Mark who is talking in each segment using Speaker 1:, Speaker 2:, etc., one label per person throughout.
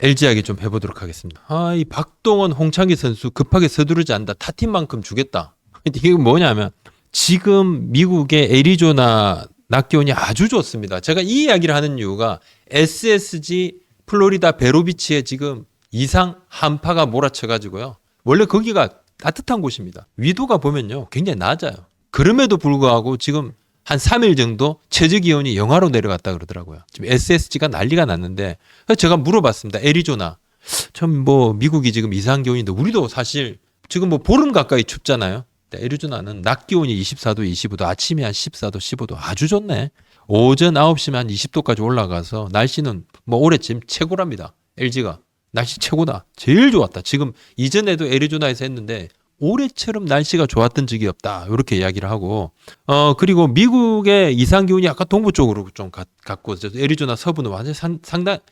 Speaker 1: LG 이야기 좀 해보도록 하겠습니다. 이 박동원, 홍창기 선수 급하게 서두르지 않다. 타팀만큼 주겠다. 이게 뭐냐면 지금 미국의 애리조나 낮 기온이 아주 좋습니다. 제가 이 이야기를 하는 이유가 SSG 플로리다 베로비치에 지금 이상 한파가 몰아쳐가지고요. 원래 거기가 따뜻한 곳입니다. 위도가 보면요 굉장히 낮아요. 그럼에도 불구하고 지금 한 3일 정도 최저 기온이 영하로 내려갔다 그러더라고요. 지금 SSG가 난리가 났는데 제가 물어봤습니다. 애리조나. 참 뭐 미국이 지금 이상 기온인데 우리도 사실 지금 뭐 보름 가까이 춥잖아요. 애리조나는 낮 기온이 24도, 25도, 아침에 한 14도, 15도 아주 좋네. 오전 9시면 한 20도까지 올라가서 날씨는 뭐 올해쯤 최고랍니다. LG가. 날씨 최고다. 제일 좋았다. 지금 이전에도 애리조나에서 했는데 올해처럼 날씨가 좋았던 적이 없다. 이렇게 이야기를 하고 그리고 미국의 이상 기온이 아까 동부 쪽으로 좀 갔고 애리조나 서부는 완전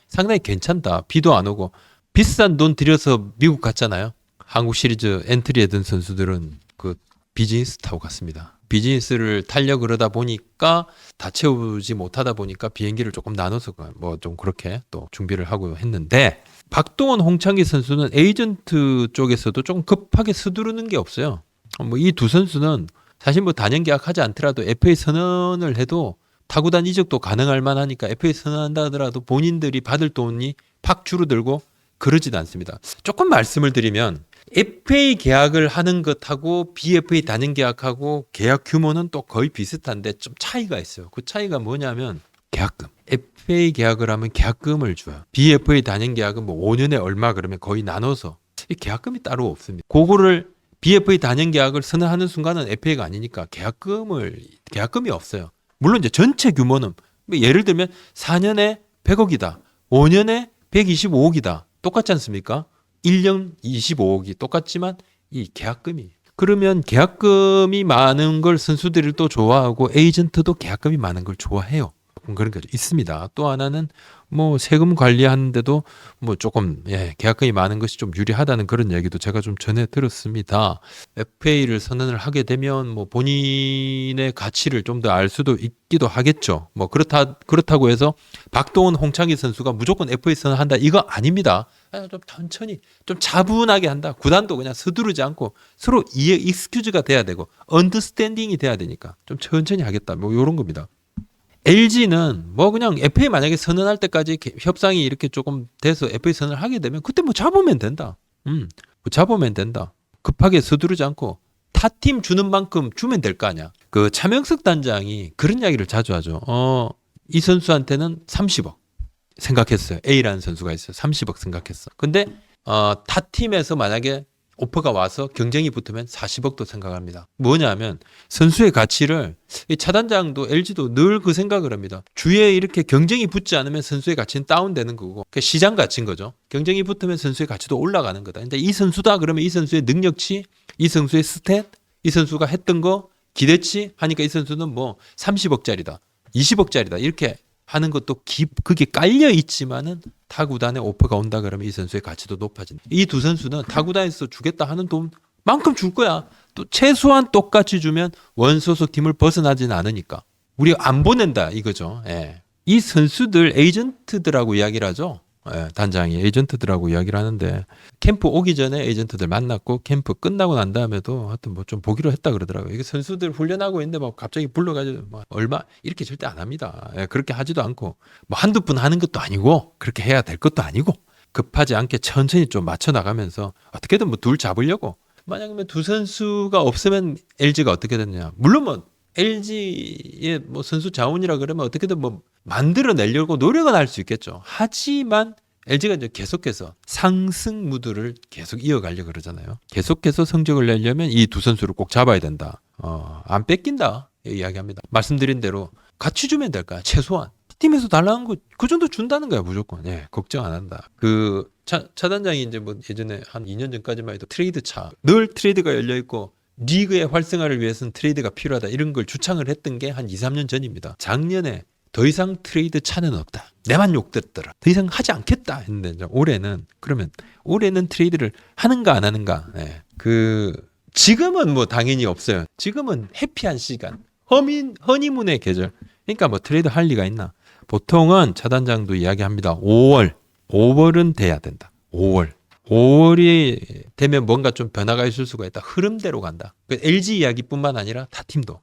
Speaker 1: 상당히 괜찮다. 비도 안 오고 비싼 돈 들여서 미국 갔잖아요. 한국 시리즈 엔트리했던 선수들은 그 비즈니스 타고 갔습니다. 비즈니스를 타려 그러다 보니까 다 채우지 못하다 보니까 비행기를 조금 나눠서 뭐 좀 그렇게 또 준비를 하고 했는데 박동원, 홍창기 선수는 에이전트 쪽에서도 좀 급하게 서두르는 게 없어요. 뭐 이 두 선수는 사실 뭐 단연 계약하지 않더라도 FA 선언을 해도 타구단 이적도 가능할 만하니까 FA 선언한다 하더라도 본인들이 받을 돈이 팍 줄어들고 그러지도 않습니다. 조금 말씀을 드리면 FA 계약을 하는 것하고 BFA 단연 계약하고 계약 규모는 또 거의 비슷한데 좀 차이가 있어요. 그 차이가 뭐냐면 계약금. FA 계약을 하면 계약금을 줘요. BFA 단연 계약은 뭐 5년에 얼마 그러면 거의 나눠서 이 계약금이 따로 없습니다. 그거를 BFA 단연 계약을 선언하는 순간은 FA가 아니니까 계약금이 없어요. 물론 이제 전체 규모는 예를 들면 4년에 100억이다. 5년에 125억이다. 똑같지 않습니까? 1년 25억이 똑같지만 이 계약금이 그러면 계약금이 많은 걸 선수들이 또 좋아하고 에이전트도 계약금이 많은 걸 좋아해요. 그런 게 있습니다. 또 하나는 뭐 세금 관리하는데도 뭐 조금 계약금이 많은 것이 좀 유리하다는 그런 얘기도 제가 좀 전해 들었습니다. FA를 선언을 하게 되면 뭐 본인의 가치를 좀 더 알 수도 있기도 하겠죠. 뭐 그렇다고 해서 박동원, 홍창기 선수가 무조건 FA 선언한다 이거 아닙니다. 좀 천천히 좀 차분하게 한다. 구단도 그냥 서두르지 않고 서로 익스큐즈가 돼야 되고 언더스탠딩이 돼야 되니까 좀 천천히 하겠다. 뭐 이런 겁니다. LG는 뭐 그냥 FA 만약에 선언할 때까지 협상이 이렇게 조금 돼서 FA 선언을 하게 되면 그때 뭐 잡으면 된다. 뭐 잡으면 된다. 급하게 서두르지 않고 타팀 주는 만큼 주면 될 거 아니야. 그 차명석 단장이 그런 이야기를 자주 하죠. 이 선수한테는 30억 생각했어요. A라는 선수가 있어요. 30억 생각했어. 근데 타팀에서 만약에 오퍼가 와서 경쟁이 붙으면 40억도 생각합니다. 뭐냐면 선수의 가치를 이 차단장도 LG도 늘 그 생각을 합니다. 주위에 이렇게 경쟁이 붙지 않으면 선수의 가치는 다운되는 거고 시장 가치인 거죠. 경쟁이 붙으면 선수의 가치도 올라가는 거다. 근데 이 선수다 그러면 이 선수의 능력치, 이 선수의 스탯, 이 선수가 했던 거 기대치 하니까 이 선수는 뭐 30억짜리다, 20억짜리다 이렇게 하는 것도 그게 깔려 있지만은 타 구단에 오퍼가 온다 그러면 이 선수의 가치도 높아진다. 이 두 선수는 타 구단에서 주겠다 하는 돈만큼 줄 거야. 또 최소한 똑같이 주면 원소속 팀을 벗어나지는 않으니까 우리가 안 보낸다 이거죠. 이 선수들 에이전트들하고 이야기를 하죠. 단장이 에이전트들하고 이야기를 하는데 캠프 오기 전에 에이전트들 만났고 캠프 끝나고 난 다음에도 하여튼 뭐 좀 보기로 했다 그러더라고요. 이게 선수들 훈련하고 있는데 막 갑자기 불러가지고 뭐 얼마 이렇게 절대 안 합니다. 그렇게 하지도 않고 뭐 한두 분 하는 것도 아니고 그렇게 해야 될 것도 아니고 급하지 않게 천천히 좀 맞춰 나가면서 어떻게든 뭐 둘 잡으려고 만약에 두 선수가 없으면 LG가 어떻게 됐느냐. 물론 뭐 LG의 뭐 선수 자원이라 그러면 어떻게든 뭐 만들어내려고 노력은 할 수 있겠죠. 하지만 LG가 이제 계속해서 상승 무드를 계속 이어가려고 그러잖아요. 계속해서 성적을 내려면 이 두 선수를 꼭 잡아야 된다. 안 뺏긴다. 이야기합니다. 말씀드린 대로 같이 주면 될까요? 최소한. 팀에서 달라는 거 그 정도 준다는 거야 무조건. 걱정 안 한다. 그 차단장이 이제 뭐 예전에 한 2년 전까지만 해도 트레이드 늘 트레이드가 열려 있고 리그의 활성화를 위해서는 트레이드가 필요하다 이런 걸 주창을 했던 게 한 2, 3년 전입니다. 작년에 더 이상 트레이드 차는 없다. 내만 욕됐더라. 더 이상 하지 않겠다 했는데 이제 올해는 트레이드를 하는가 안 하는가. 지금은 뭐 당연히 없어요. 지금은 해피한 시간. 허니문의 계절. 그러니까 뭐 트레이드 할 리가 있나. 보통은 차단장도 이야기합니다. 5월 5월은 돼야 된다. 5월이 되면 뭔가 좀 변화가 있을 수가 있다. 흐름대로 간다. LG 이야기뿐만 아니라 타 팀도.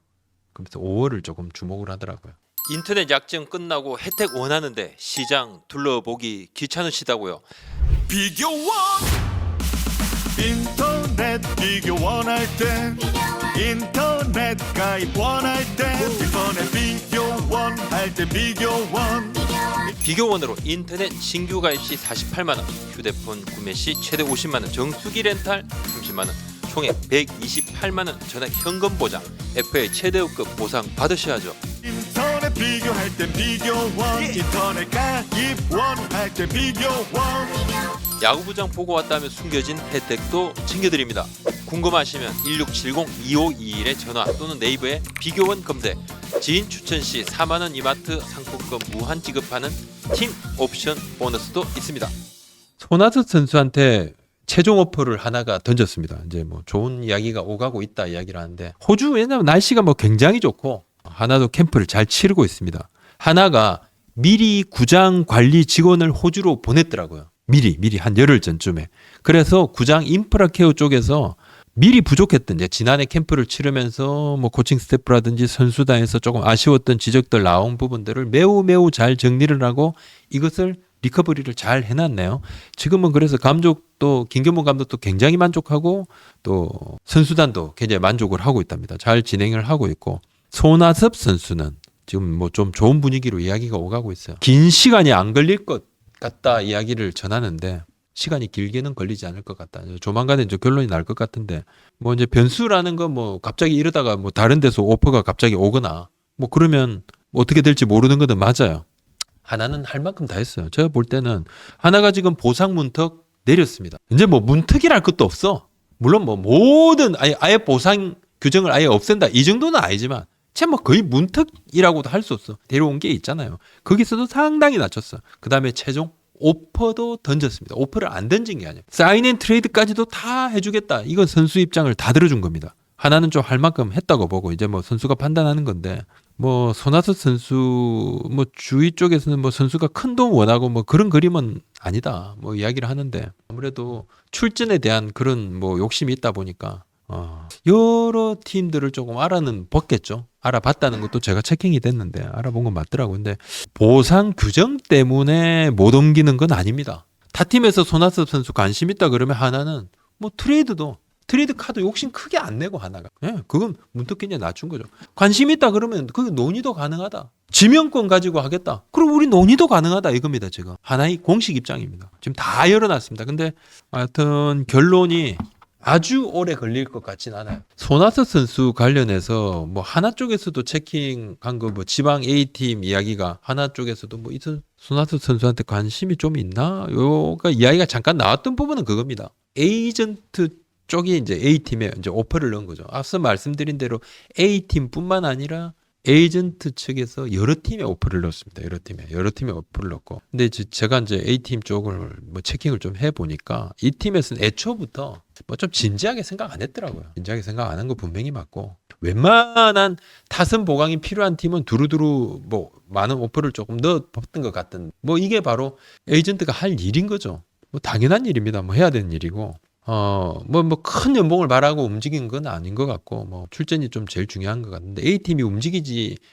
Speaker 1: 그래서 5월을 조금 주목을 하더라고요. 인터넷 약정 끝나고 혜택 원하는데 시장 둘러보기 귀찮으시다고요?
Speaker 2: 비교원 인터넷 비교 원할 땐 인터넷 가입 원할 땐 인터넷 비교원 할 때 비교원
Speaker 1: 비교원으로 인터넷 신규 가입 시 48만 원, 휴대폰 구매 시 최대 50만 원, 정수기 렌탈 30만 원, 총액 128만 원 전액 현금 보장, FA 최대급 보상 받으셔야죠.
Speaker 2: 인터넷 비교할 땐 비교원 인터넷 가입 원할 때 비교원
Speaker 1: 야구부장 보고 왔다면 숨겨진 혜택도 챙겨드립니다. 궁금하시면 1670-2521에 전화 또는 네이버에 비교원 검색, 지인 추천 시 4만 원 이마트 상품권 무한 지급하는 팀 옵션 보너스도 있습니다. 손아섭 선수한테 최종 오퍼를 하나가 던졌습니다. 이제 뭐 좋은 이야기가 오가고 있다 이야기를 하는데, 호주 왜냐면 날씨가 뭐 굉장히 좋고 하나도 캠프를 잘 치르고 있습니다. 하나가 미리 구장 관리 직원을 호주로 보냈더라고요. 미리 한 열흘 전쯤에. 그래서 구장 인프라 케어 쪽에서 미리 부족했던, 이제 지난해 캠프를 치르면서 뭐 코칭 스태프라든지 선수단에서 조금 아쉬웠던 지적들 나온 부분들을 매우 잘 정리를 하고 이것을 리커버리를 잘 해놨네요. 지금은 그래서 감독도, 김경문 감독도 굉장히 만족하고 또 선수단도 굉장히 만족을 하고 있답니다. 잘 진행을 하고 있고, 손아섭 선수는 지금 뭐 좀 좋은 분위기로 이야기가 오가고 있어요. 긴 시간이 안 걸릴 것 같다 이야기를 전하는데, 시간이 길게는 걸리지 않을 것 같다. 조만간에 이제 결론이 날 것 같은데, 뭐 이제 변수라는 건 뭐 갑자기 이러다가 뭐 다른 데서 오퍼가 갑자기 오거나 뭐 그러면 뭐 어떻게 될지 모르는 것은 맞아요. 하나는 할 만큼 다 했어요. 제가 볼 때는 하나가 지금 보상 문턱 내렸습니다. 이제 뭐 문턱이랄 것도 없어. 물론 뭐 모든 아예 보상 규정을 아예 없앤다 이 정도는 아니지만 참 뭐 거의 문턱이라고도 할 수 없어. 데려온 게 있잖아요. 거기서도 상당히 낮췄어. 그 다음에 최종 오퍼도 던졌습니다. 오퍼를 안 던진 게 아니에요. 사인 앤 트레이드까지도 다 해주겠다. 이건 선수 입장을 다 들어준 겁니다. 하나는 좀 할 만큼 했다고 보고 이제 뭐 선수가 판단하는 건데, 뭐 손아섭 선수 뭐 주위 쪽에서는 뭐 선수가 큰 돈 원하고 뭐 그런 그림은 아니다 뭐 이야기를 하는데, 아무래도 출전에 대한 그런 뭐 욕심이 있다 보니까 여러 팀들을 조금 알아는 봤겠죠. 알아봤다는 것도 제가 체킹이 됐는데 알아본 건 맞더라고요. 근데 보상 규정 때문에 못 옮기는 건 아닙니다. 타 팀에서 손아섭 선수 관심 있다 그러면 하나는 뭐 트레이드 카드 욕심 크게 안 내고 하나가. 그건 문득 굉장히 낮춘 거죠. 관심 있다 그러면 그게 논의도 가능하다. 지명권 가지고 하겠다. 그럼 우리 논의도 가능하다 이겁니다. 지금 하나의 공식 입장입니다. 지금 다 열어놨습니다. 근데 하여튼 결론이 아주 오래 걸릴 것 같진 않아요. 손아섭 선수 관련해서 뭐 하나 쪽에서도 체킹한 거 뭐 지방 A팀 이야기가 하나 쪽에서도 뭐 손아섭 선수한테 관심이 좀 있나? 요가 이야기가 잠깐 나왔던 부분은 그겁니다. 에이전트 쪽이 이제 A팀에 이제 오퍼를 넣은 거죠. 앞서 말씀드린 대로 A팀뿐만 아니라 에이전트 측에서 여러 팀에 오퍼를 넣었습니다. 여러 팀에 오퍼를 넣고. 근데 제가 이제 A팀 쪽을 뭐 체킹을 좀 해보니까 이 팀에서는 애초부터 뭐 좀 진지하게 생각 안 했더라고요. 진지하게 생각 안 한 거 분명히 맞고, 웬만한 타선 보강이 필요한 팀은 두루두루 뭐 많은 오퍼를 조금 넣었던 것 같은, 뭐 이게 바로 에이전트가 할 일인 거죠. 뭐 당연한 일입니다. 뭐 해야 되는 일이고. 뭐 큰 연봉을 바라고 움직인 건 아닌 것 같고, 뭐 출전이 좀 제일 중요한 것 같은데, A팀이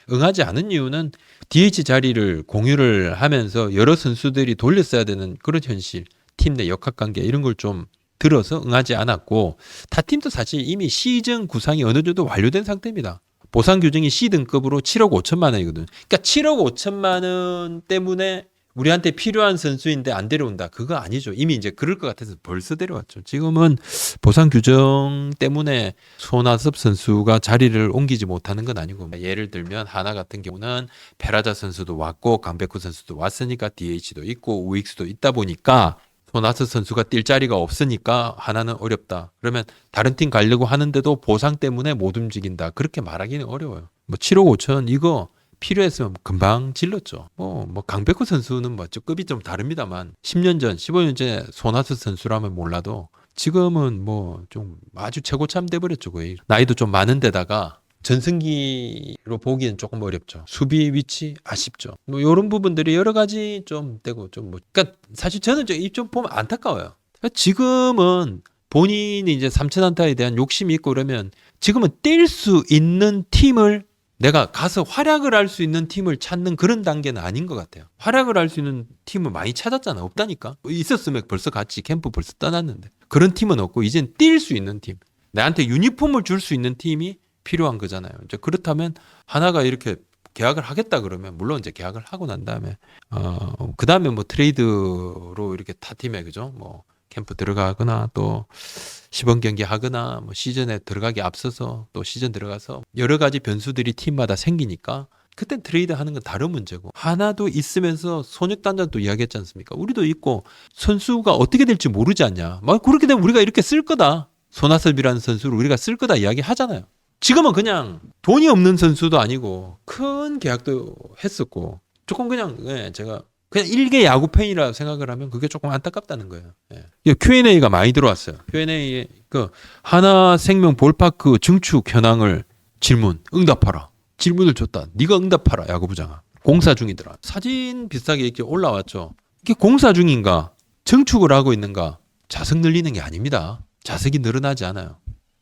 Speaker 1: 응하지 않은 이유는 DH 자리를 공유를 하면서 여러 선수들이 돌렸어야 되는 그런 현실, 팀 내 역학관계 이런 걸 좀 들어서 응하지 않았고, 타 팀도 사실 이미 시즌 구상이 어느 정도 완료된 상태입니다. 보상 규정이 C등급으로 7억 5천만 원이거든. 그러니까 7억 5천만 원 때문에 우리한테 필요한 선수인데 안 데려온다. 그거 아니죠. 이미 이제 그럴 것 같아서 벌써 데려왔죠. 지금은 보상 규정 때문에 손아섭 선수가 자리를 옮기지 못하는 건 아니고, 예를 들면 하나 같은 경우는 페라자 선수도 왔고 강백호 선수도 왔으니까 DH도 있고 우익수도 있다 보니까 손아섭 선수가 뛸 자리가 없으니까 하나는 어렵다. 그러면 다른 팀 가려고 하는데도 보상 때문에 못 움직인다. 그렇게 말하기는 어려워요. 뭐 7억 5천 이거 필요했으면 금방 질렀죠. 뭐 강백호 선수는 뭐 급이 좀 다릅니다만 10년 전, 15년 전에 손아섭 선수라면 몰라도 지금은 뭐 좀 아주 최고참 돼버렸죠. 거의 나이도 좀 많은 데다가 전승기로 보기엔 조금 어렵죠. 수비 위치 아쉽죠. 뭐 이런 부분들이 여러 가지 좀 되고 좀 뭐. 그러니까 사실 저는 좀 보면 안타까워요. 그러니까 지금은 본인이 이제 3,000안타에 대한 욕심이 있고 그러면 지금은 뛸 수 있는 팀을 내가 가서 활약을 할 수 있는 팀을 찾는 그런 단계는 아닌 것 같아요. 활약을 할 수 있는 팀을 많이 찾았잖아. 없다니까. 있었으면 벌써 같이 캠프 벌써 떠났는데. 그런 팀은 없고 이젠 뛸 수 있는 팀. 나한테 유니폼을 줄 수 있는 팀이 필요한 거잖아요. 이제 그렇다면 하나가 이렇게 계약을 하겠다 그러면 물론 이제 계약을 하고 난 다음에 그 다음에 뭐 트레이드로 이렇게 타 팀에 그죠? 뭐 캠프 들어가거나 또 시범 경기 하거나 뭐 시즌에 들어가기 앞서서 또 시즌 들어가서 여러 가지 변수들이 팀마다 생기니까 그땐 트레이드 하는 건 다른 문제고 하나도 있으면서 손익단장도 이야기했지 않습니까? 우리도 있고 선수가 어떻게 될지 모르지 않냐. 막 그렇게 되면 우리가 이렇게 쓸 거다. 손아섭이라는 선수를 우리가 쓸 거다 이야기 하잖아요. 지금은 그냥 돈이 없는 선수도 아니고 큰 계약도 했었고 조금 그냥 제가 그냥 일개 야구 팬이라 생각을 하면 그게 조금 안타깝다는 거예요. 예. Q&A가 많이 들어왔어요. Q&A에 그 하나생명 볼파크 증축 현황을 응답하라. 질문을 줬다. 네가 응답하라 야구부장아. 공사 중이더라. 사진 비슷하게 이렇게 올라왔죠. 이게 공사 중인가? 증축을 하고 있는가? 자석 늘리는 게 아닙니다. 자석이 늘어나지 않아요.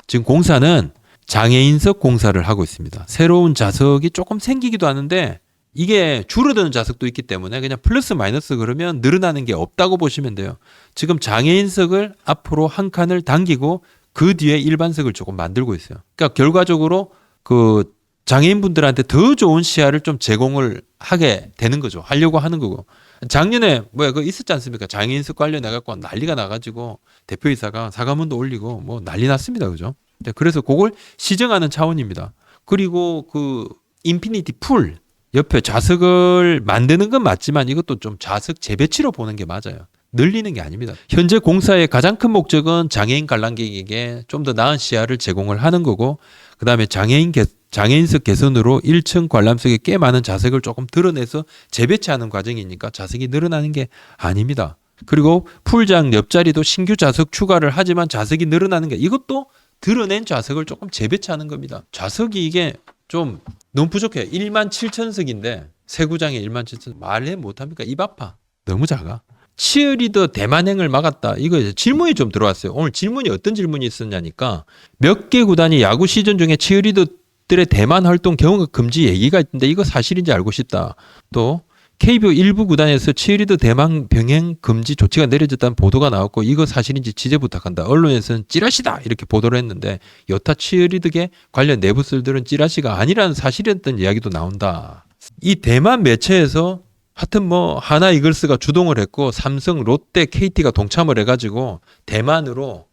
Speaker 1: 지금 공사는 장애인석 공사를 하고 있습니다. 새로운 자석이 조금 생기기도 하는데 이게 줄어드는 자석도 있기 때문에 그냥 플러스 마이너스 그러면 늘어나는 게 없다고 보시면 돼요. 지금 장애인석을 앞으로 한 칸을 당기고 그 뒤에 일반석을 조금 만들고 있어요. 그러니까 결과적으로 그 장애인분들한테 더 좋은 시야를 좀 제공을 하게 되는 거죠. 하려고 하는 거고. 작년에 그거 있었지 않습니까? 장애인석 관련해 갖고 난리가 나가지고 대표이사가 사과문도 올리고 뭐 난리 났습니다. 그죠? 그래서 그걸 시정하는 차원입니다. 그리고 그 인피니티 풀 옆에 좌석을 만드는 건 맞지만 이것도 좀 좌석 재배치로 보는 게 맞아요. 늘리는 게 아닙니다. 현재 공사의 가장 큰 목적은 장애인 관람객에게 좀 더 나은 시야를 제공을 하는 거고 그다음에 장애인석 개선으로 1층 관람석에 꽤 많은 좌석을 조금 드러내서 재배치하는 과정이니까 좌석이 늘어나는 게 아닙니다. 그리고 풀장 옆자리도 신규 좌석 추가를 하지만 좌석이 늘어나는 게 이것도 드러낸 좌석을 조금 재배치하는 겁니다. 좌석이 이게 좀 너무 부족해요. 17,000석인데 세구장에 17,000석 말해 못합니까? 입 아파. 너무 작아. 치어리더 대만행을 막았다. 이거 질문이 좀 들어왔어요. 오늘 질문이 어떤 질문이 있었냐니까 몇 개 구단이 야구 시즌 중에 치어리더들의 대만 활동 경업 금지 얘기가 있는데 이거 사실인지 알고 싶다. 또 KBO 일부 구단에서 치어리더 대만 병행 금지 조치가 내려졌다는 보도가 나왔고 이거 사실인지 취재 부탁한다. 언론에서는 찌라시다 이렇게 보도를 했는데 여타 치어리더계 관련 내부설들은 찌라시가 아니라는 사실이었던 이야기도 나온다. 이 대만 매체에서 하여튼 뭐 하나 이글스가 주동을 했고 삼성, 롯데, KT가 동참을 해가지고 대만으로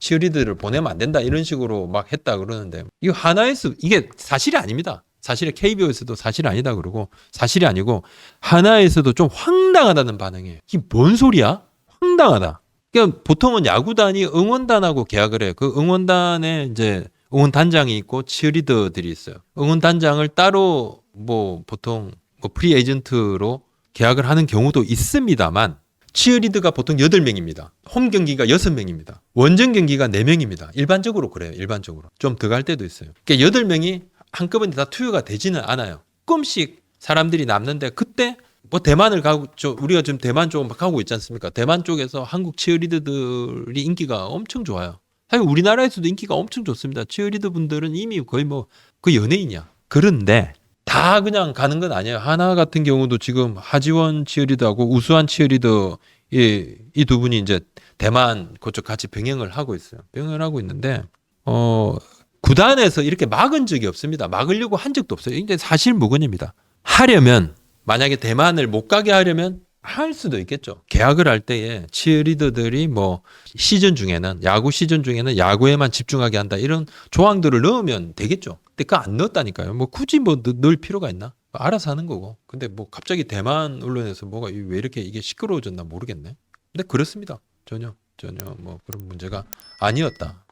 Speaker 1: 치어리더를 보내면 안 된다 이런 식으로 막 했다 그러는데 이거 하나에서 이게 사실이 아닙니다. 사실은 KBO에서도 사실이 아니다 그러고 사실이 아니고 하나에서도 좀 황당하다는 반응이에요. 이게 뭔 소리야? 황당하다. 그러니까 보통은 야구단이 응원단하고 계약을 해요. 그 응원단에 이제 응원단장이 있고 치어리더들이 있어요. 응원단장을 따로 뭐 보통 뭐 프리 에이전트로 계약을 하는 경우도 있습니다만 치어리더가 보통 8명입니다. 홈 경기가 6명입니다. 원정 경기가 4명입니다. 일반적으로 그래요. 일반적으로. 좀 더 갈 때도 있어요. 그러니까 8명이 한꺼번에 다 투여가 되지는 않아요. 조금씩 사람들이 남는데 그때 뭐 대만을 가고 우리가 지금 대만 쪽 막 가고 있지 않습니까? 대만 쪽에서 한국 치어리더들이 인기가 엄청 좋아요. 사실 우리나라에서도 인기가 엄청 좋습니다. 치어리더 분들은 이미 거의 뭐 그 연예인이야. 그런데 다 그냥 가는 건 아니에요. 하나 같은 경우도 지금 하지원 치어리더하고 우수한 치어리더 이 두 분이 이제 대만 그쪽 같이 병행을 하고 있어요. 병행을 하고 있는데 구단에서 이렇게 막은 적이 없습니다. 막으려고 한 적도 없어요. 이게 사실 무근입니다. 하려면 만약에 대만을 못 가게 하려면 할 수도 있겠죠. 계약을 할 때에 치어리더들이 뭐 시즌 중에는 야구 시즌 중에는 야구에만 집중하게 한다 이런 조항들을 넣으면 되겠죠. 근데 그거 안 넣었다니까요. 뭐 굳이 뭐 넣을 필요가 있나? 알아서 하는 거고. 근데 뭐 갑자기 대만 언론에서 뭐가 왜 이렇게 이게 시끄러워졌나 모르겠네. 근데 그렇습니다. 전혀 뭐 그런 문제가 아니었다.